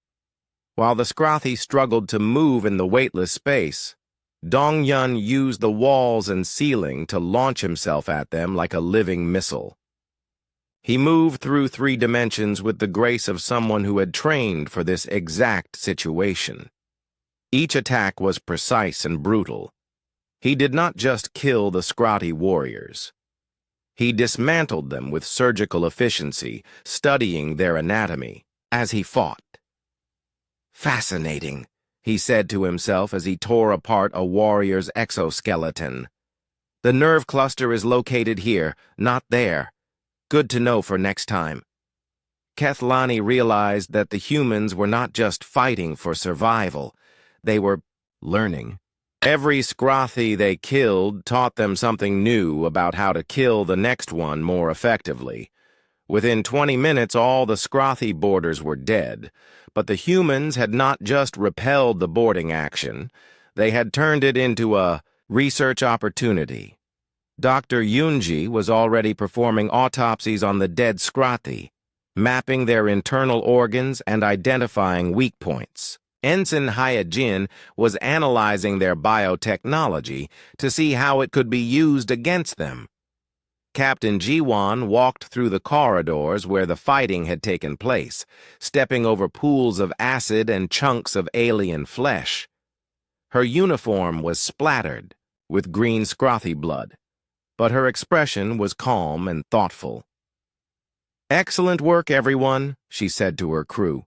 While the scrothy struggled to move in the weightless space, Dong Yun used the walls and ceiling to launch himself at them like a living missile. He moved through 3 dimensions with the grace of someone who had trained for this exact situation. Each attack was precise and brutal. He did not just kill the scrotty warriors. He dismantled them with surgical efficiency, studying their anatomy as he fought. "Fascinating," he said to himself as he tore apart a warrior's exoskeleton. "The nerve cluster is located here, not there. Good to know for next time." Kethalani realized that the humans were not just fighting for survival. They were learning. Every scrothy they killed taught them something new about how to kill the next one more effectively. Within 20 minutes, all the scrothy boarders were dead, but the humans had not just repelled the boarding action, they had turned it into a research opportunity. Dr. Yunji was already performing autopsies on the dead scrothy, mapping their internal organs and identifying weak points. Ensign Hyejin was analyzing their biotechnology to see how it could be used against them. Captain Jiwan walked through the corridors where the fighting had taken place, stepping over pools of acid and chunks of alien flesh. Her uniform was splattered with green scrothy blood, but her expression was calm and thoughtful. "Excellent work, everyone," she said to her crew.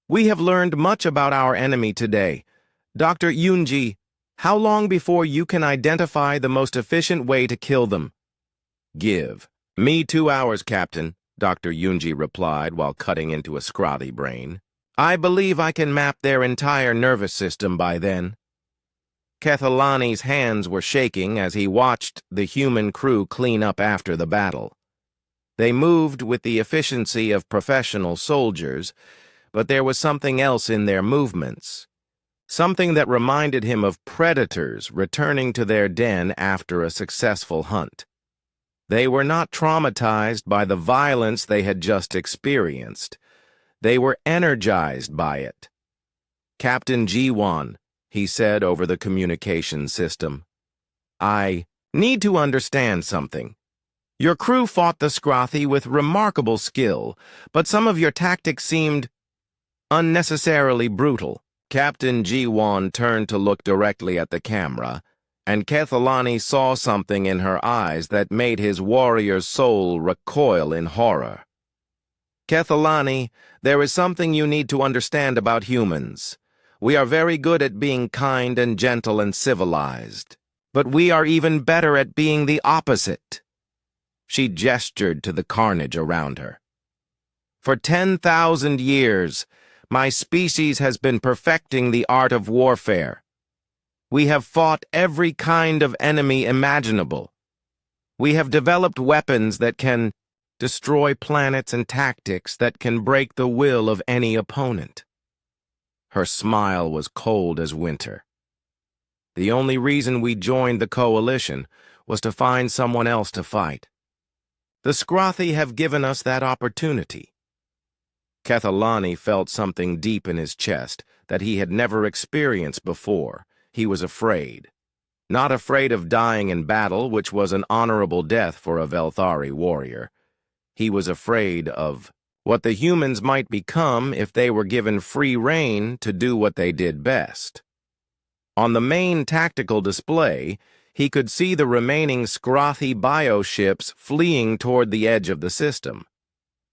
"We have learned much about our enemy today. Dr. Yunji, how long before you can identify the most efficient way to kill them?" "Give me 2 hours, Captain," Dr. Yunji replied while cutting into a scrothy brain. "I believe I can map their entire nervous system by then." Kethalani's hands were shaking as he watched the human crew clean up after the battle. They moved with the efficiency of professional soldiers, but there was something else in their movements, something that reminded him of predators returning to their den after a successful hunt. They were not traumatized by the violence they had just experienced. They were energized by it. "Captain Jiwan," he said over the communication system, "I need to understand something. Your crew fought the scrothy with remarkable skill, but some of your tactics seemed unnecessarily brutal." Captain Jiwan turned to look directly at the camera, and Kethalani saw something in her eyes that made his warrior's soul recoil in horror. Kethalani, there is something you need to understand about humans. We are very good at being kind and gentle and civilized, but we are even better at being the opposite. She gestured to the carnage around her. For 10,000 years, my species has been perfecting the art of warfare. We have fought every kind of enemy imaginable. We have developed weapons that can destroy planets and tactics that can break the will of any opponent. Her smile was cold as winter. The only reason we joined the coalition was to find someone else to fight. The Scrothi have given us that opportunity. Kethalani felt something deep in his chest that he had never experienced before. He was afraid. Not afraid of dying in battle, which was an honorable death for a Velthari warrior. He was afraid of what the humans might become if they were given free rein to do what they did best. On the main tactical display, he could see the remaining Scrothi bioships fleeing toward the edge of the system.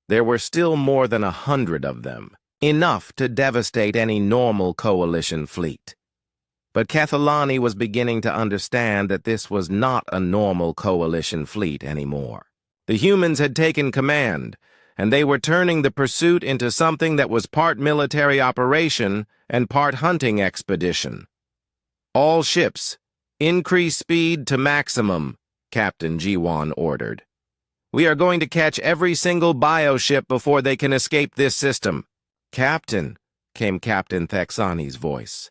There were still more than 100 of them, enough to devastate any normal coalition fleet. But Kethalani was beginning to understand that this was not a normal coalition fleet anymore. The humans had taken command, and they were turning the pursuit into something that was part military operation and part hunting expedition. All ships, increase speed to maximum, Captain Jiwan ordered. We are going to catch every single bioship before they can escape this system. Captain, came Captain Thexani's voice.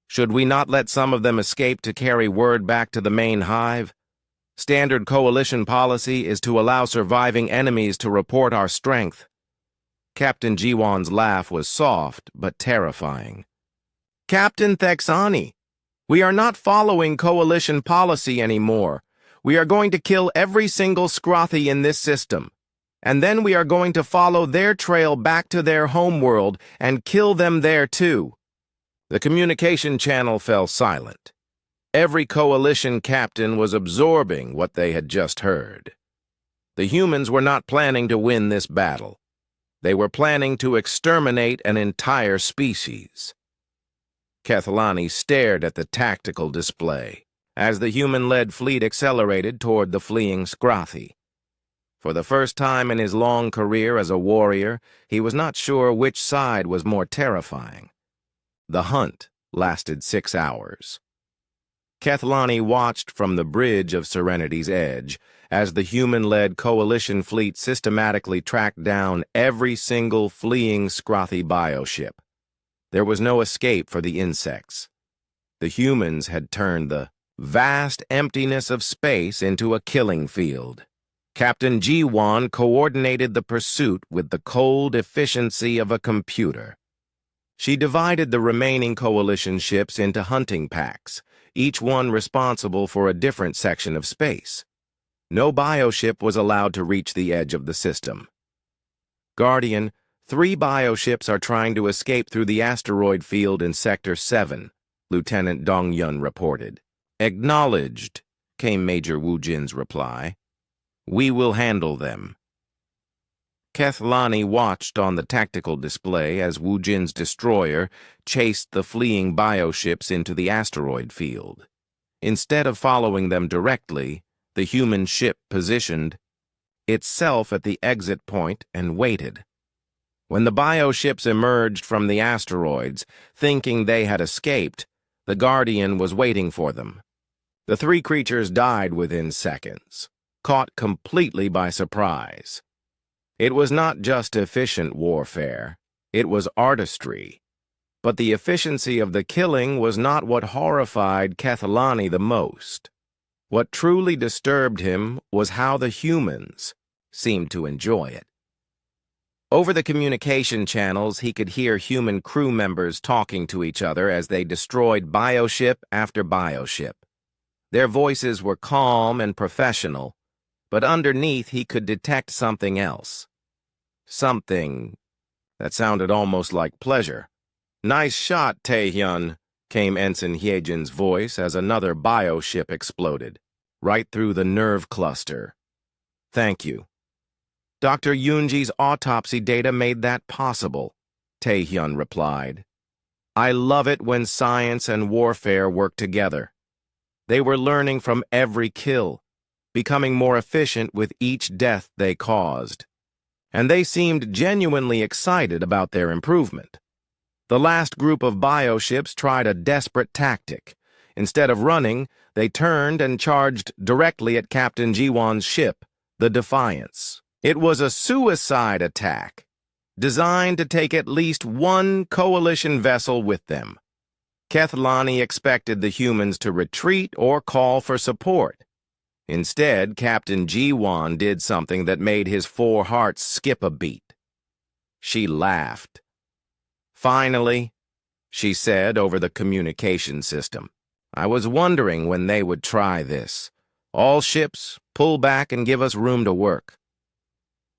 Should we not let some of them escape to carry word back to the main hive? Standard coalition policy is to allow surviving enemies to report our strength. Captain Jiwan's laugh was soft but terrifying. Captain Thexani, we are not following coalition policy anymore. We are going to kill every single Scrothi in this system, and then we are going to follow their trail back to their homeworld and kill them there too. The communication channel fell silent. Every coalition captain was absorbing what they had just heard. The humans were not planning to win this battle. They were planning to exterminate an entire species. Kethalani stared at the tactical display as the human-led fleet accelerated toward the fleeing Scrothi. For the first time in his long career as a warrior, he was not sure which side was more terrifying. The hunt lasted 6 hours. Kethalani watched from the bridge of Serenity's edge as the human-led coalition fleet systematically tracked down every single fleeing Scrothi bioship. There was no escape for the insects. The humans had turned the vast emptiness of space into a killing field. Captain Jiwan coordinated the pursuit with the cold efficiency of a computer. She divided the remaining coalition ships into hunting packs, each one responsible for a different section of space. No bioship was allowed to reach the edge of the system. Guardian, 3 bioships are trying to escape through the asteroid field in Sector 7, Lieutenant Dongyun reported. Acknowledged, came Major Wu Jin's reply. We will handle them. Kethalani watched on the tactical display as Wu Jin's destroyer chased the fleeing bioships into the asteroid field. Instead of following them directly, the human ship positioned itself at the exit point and waited. When the bioships emerged from the asteroids, thinking they had escaped, the Guardian was waiting for them. The 3 creatures died within seconds, caught completely by surprise. It was not just efficient warfare, it was artistry. But the efficiency of the killing was not what horrified Kethalani the most. What truly disturbed him was how the humans seemed to enjoy it. Over the communication channels, he could hear human crew members talking to each other as they destroyed bioship after bioship. Their voices were calm and professional, but underneath he could detect something else. Something that sounded almost like pleasure. Nice shot, Taehyun, came Ensign Hyejin's voice as another bioship exploded, right through the nerve cluster. Thank you. Dr. Yunji's autopsy data made that possible, Taehyun replied. I love it when science and warfare work together. They were learning from every kill, becoming more efficient with each death they caused. And they seemed genuinely excited about their improvement. The last group of bioships tried a desperate tactic. Instead of running, they turned and charged directly at Captain Jiwon's ship, the Defiance. It was a suicide attack, designed to take at least one coalition vessel with them. Kethlani expected the humans to retreat or call for support. Instead, Captain Jiwon did something that made his four hearts skip a beat. She laughed. Finally, she said over the communication system, I was wondering when they would try this. All ships, pull back and give us room to work.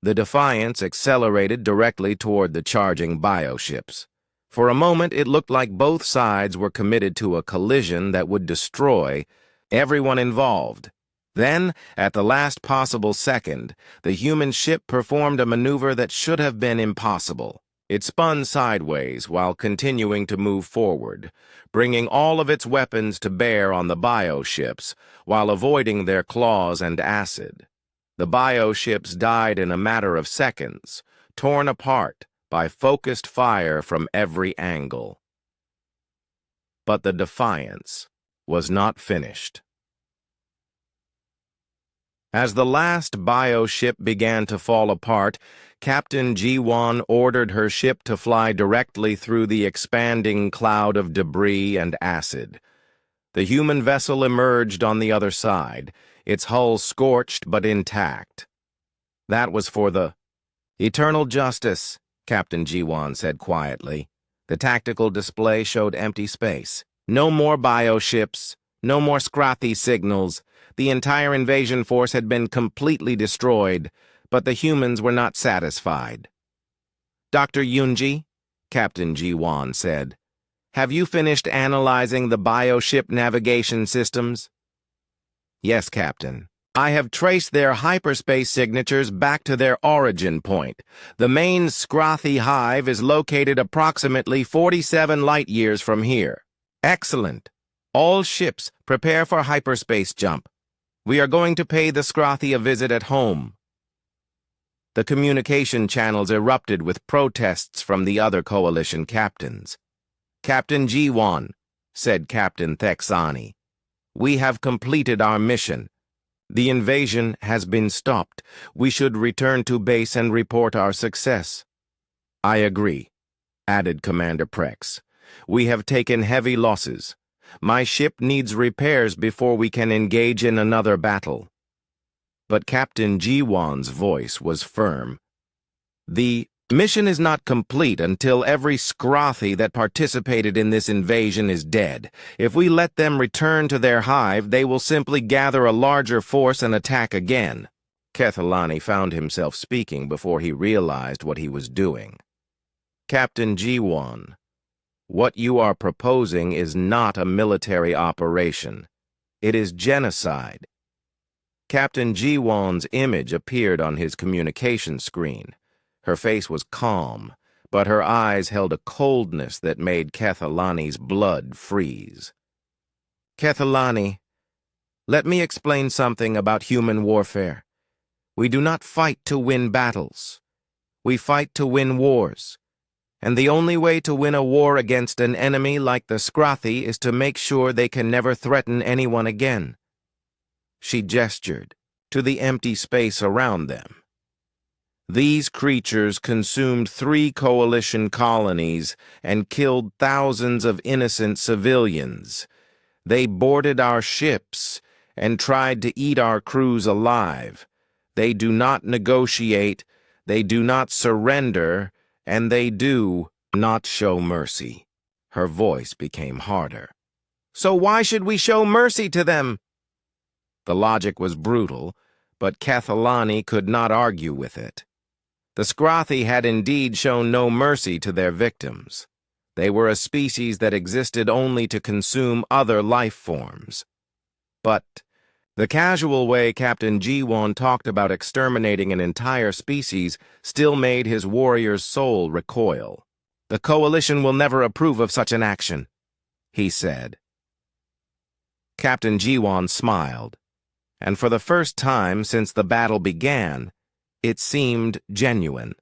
The Defiance accelerated directly toward the charging bioships. For a moment, it looked like both sides were committed to a collision that would destroy everyone involved. Then, at the last possible second, the human ship performed a maneuver that should have been impossible. It spun sideways while continuing to move forward, bringing all of its weapons to bear on the bioships while avoiding their claws and acid. The bioships died in a matter of seconds, torn apart by focused fire from every angle. But the Defiance was not finished. As the last bioship began to fall apart, Captain Jiwon ordered her ship to fly directly through the expanding cloud of debris and acid. The human vessel emerged on the other side, its hull scorched but intact. That was for the eternal justice, Captain Jiwon said quietly. The tactical display showed empty space. No more bioships, no more Scrathi signals. The entire invasion force had been completely destroyed, but the humans were not satisfied. Dr. Yunji, Captain Jiwon said, have you finished analyzing the bioship navigation systems? Yes, Captain. I have traced their hyperspace signatures back to their origin point. The main Scrathi hive is located approximately 47 light-years from here. Excellent. All ships, prepare for hyperspace jump. We are going to pay the Scrathi a visit at home. The communication channels erupted with protests from the other coalition captains. Captain Jiwon, said Captain Thexani, we have completed our mission. The invasion has been stopped. We should return to base and report our success. I agree, added Commander Prex. We have taken heavy losses. My ship needs repairs before we can engage in another battle. But Captain Jiwon's voice was firm. The mission is not complete until every Scrathi that participated in this invasion is dead. If we let them return to their hive, they will simply gather a larger force and attack again. Kethlani found himself speaking before he realized what he was doing. Captain Jiwon, what you are proposing is not a military operation. It is genocide. Captain Jiwon's image appeared on his communication screen. Her face was calm, but her eyes held a coldness that made Kethlani's blood freeze. Kethlani, let me explain something about human warfare. We do not fight to win battles. We fight to win wars. And the only way to win a war against an enemy like the Scrathi is to make sure they can never threaten anyone again. She gestured to the empty space around them. These creatures consumed 3 coalition colonies and killed thousands of innocent civilians. They boarded our ships and tried to eat our crews alive. They do not negotiate, they do not surrender, and they do not show mercy. Her voice became harder. So why should we show mercy to them? The logic was brutal, but Kethlani could not argue with it. The Scrathi had indeed shown no mercy to their victims. They were a species that existed only to consume other life forms. But the casual way Captain Ji-won talked about exterminating an entire species still made his warrior's soul recoil. "The Coalition will never approve of such an action," he said. Captain Ji-won smiled, and for the first time since the battle began, it seemed genuine.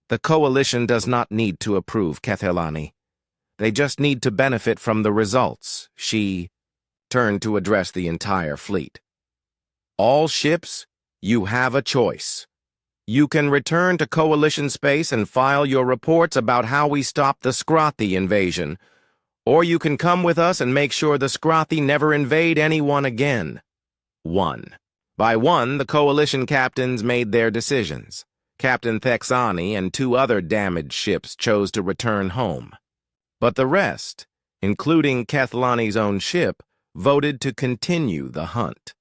"The Coalition does not need to approve, Kethelani. They just need to benefit from the results." She turned to address the entire fleet. "All ships, you have a choice. You can return to Coalition space and file your reports about how we stopped the Scrothy invasion, or you can come with us and make sure the Scrothy never invade anyone again." One by one, the Coalition captains made their decisions. Captain Thexani and 2 other damaged ships chose to return home. But the rest, including Kethelani's own ship, voted to continue the hunt.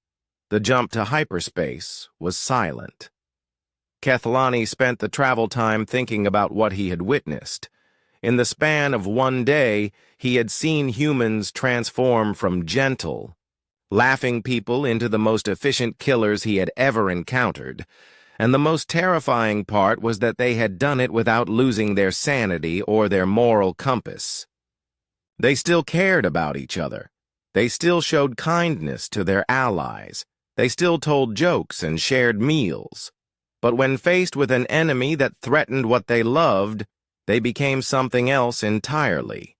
The jump to hyperspace was silent. Kethelani spent the travel time thinking about what he had witnessed. In the span of one day, he had seen humans transform from gentle, laughing people into the most efficient killers he had ever encountered, and the most terrifying part was that they had done it without losing their sanity or their moral compass. They still cared about each other. They still showed kindness to their allies. They still told jokes and shared meals. But when faced with an enemy that threatened what they loved, they became something else entirely.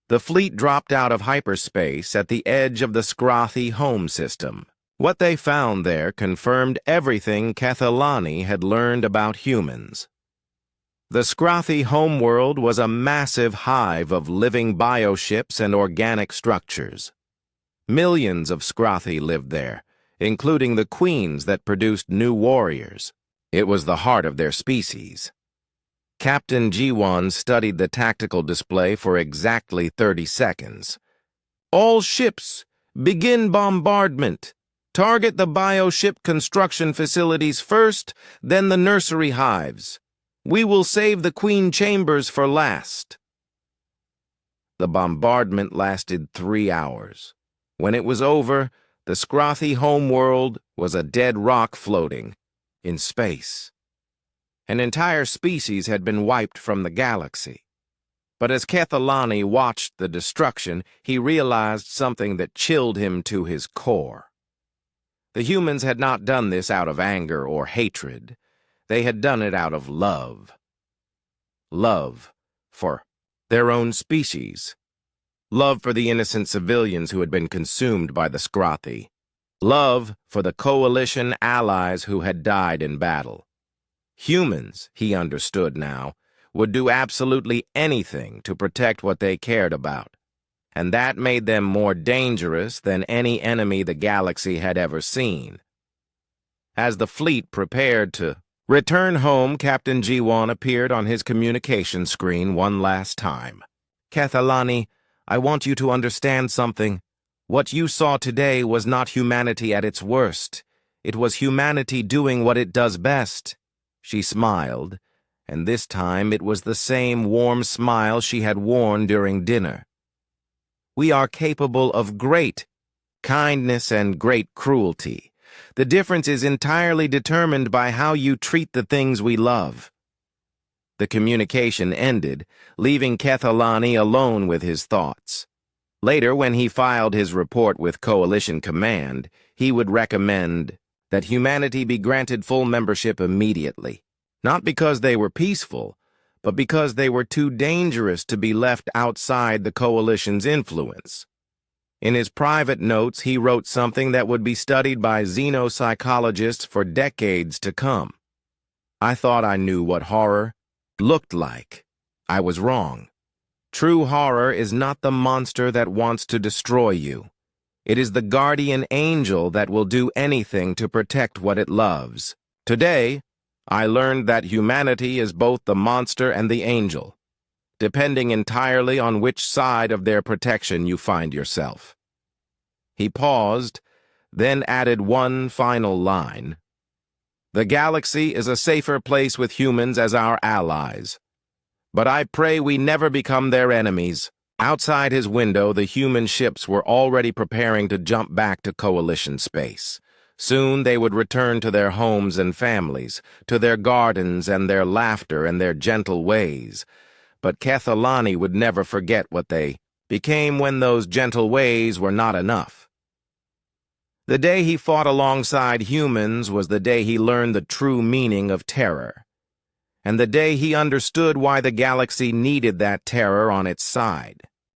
The fleet dropped out of hyperspace at the edge of the Scrothy home system. What they found there confirmed everything Kethelani had learned about humans. The Scrothy homeworld was a massive hive of living bioships and organic structures. Millions of Scrothy lived there, including the queens that produced new warriors. It was the heart of their species. Captain Ji-won studied the tactical display for exactly 30 seconds. "All ships, begin bombardment. Target the bioship construction facilities first, then the nursery hives. We will save the queen chambers for last." The bombardment lasted 3 hours. When it was over, the Scrothy homeworld was a dead rock floating in space. An entire species had been wiped from the galaxy. But as Kethelani watched the destruction, he realized something that chilled him to his core. The humans had not done this out of anger or hatred. They had done it out of love. Love for their own species. Love for the innocent civilians who had been consumed by the Scrothy. Love for the Coalition allies who had died in battle. Humans, he understood now, would do absolutely anything to protect what they cared about, and that made them more dangerous than any enemy the galaxy had ever seen. As the fleet prepared to return home, Captain Ji-won appeared on his communication screen one last time. "Kethelani, I want you to understand something. What you saw today was not humanity at its worst. It was humanity doing what it does best." She smiled, and this time it was the same warm smile she had worn during dinner. "We are capable of great kindness and great cruelty. The difference is entirely determined by how you treat the things we love." The communication ended, leaving Kethelani alone with his thoughts. Later, when he filed his report with Coalition Command, he would recommend that humanity be granted full membership immediately, not because they were peaceful, but because they were too dangerous to be left outside the Coalition's influence. In his private notes, he wrote something that would be studied by xenopsychologists for decades to come. "I thought I knew what horror looked like. I was wrong. True horror is not the monster that wants to destroy you. It is the guardian angel that will do anything to protect what it loves. Today, I learned that humanity is both the monster and the angel, depending entirely on which side of their protection you find yourself." He paused, then added one final line. "The galaxy is a safer place with humans as our allies. But I pray we never become their enemies. Outside his window, the human ships were already preparing to jump back to Coalition space. Soon they would return to their homes and families, to their gardens and their laughter and their gentle ways. But Kethalani would never forget what they became when those gentle ways were not enough. The day he fought alongside humans was the day he learned the true meaning of terror, and the day he understood why the galaxy needed that terror on its side.